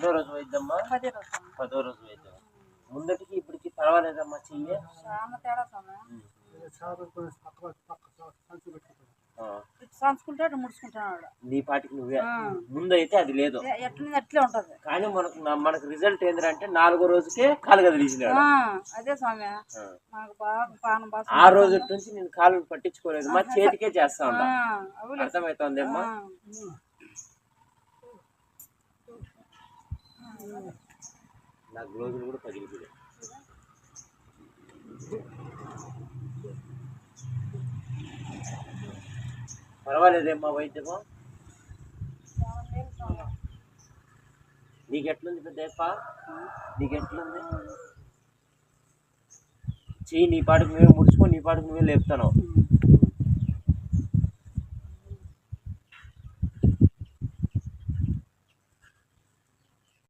ఎన్నో రోజు వైద్యమ్మా? 10వ రోజు వైద్యం. ముందటికి ఇప్పటికి పర్వాలేదమ్మా? చెయ్యి నీ పాటికి నువ్వే. ముందైతే అది లేదు అట్లే ఉంటది. కానీ మనకు రిజల్ట్ ఏంటంటే 4వ రోజుకే కాలు కదిలిసినాడు. అదే స్వామి. ఆ రోజు నుంచి నేను కాలు పట్టించుకోలేదు, మా చేతికే చేస్తా ఉన్నా. అర్థమవుతుందేమ్మా? నా గ్లోజులు కూడా పగిలిపోయాయి. పర్వాలేదేమ్మా వైద్యమా? నీకెట్లుంది పెద్దప్ప? నీకెట్లుంది? చెయ్యి నీ పాటికి నువ్వే ముడుచుకొని నీ పాటికి నువ్వే లేపుతాను.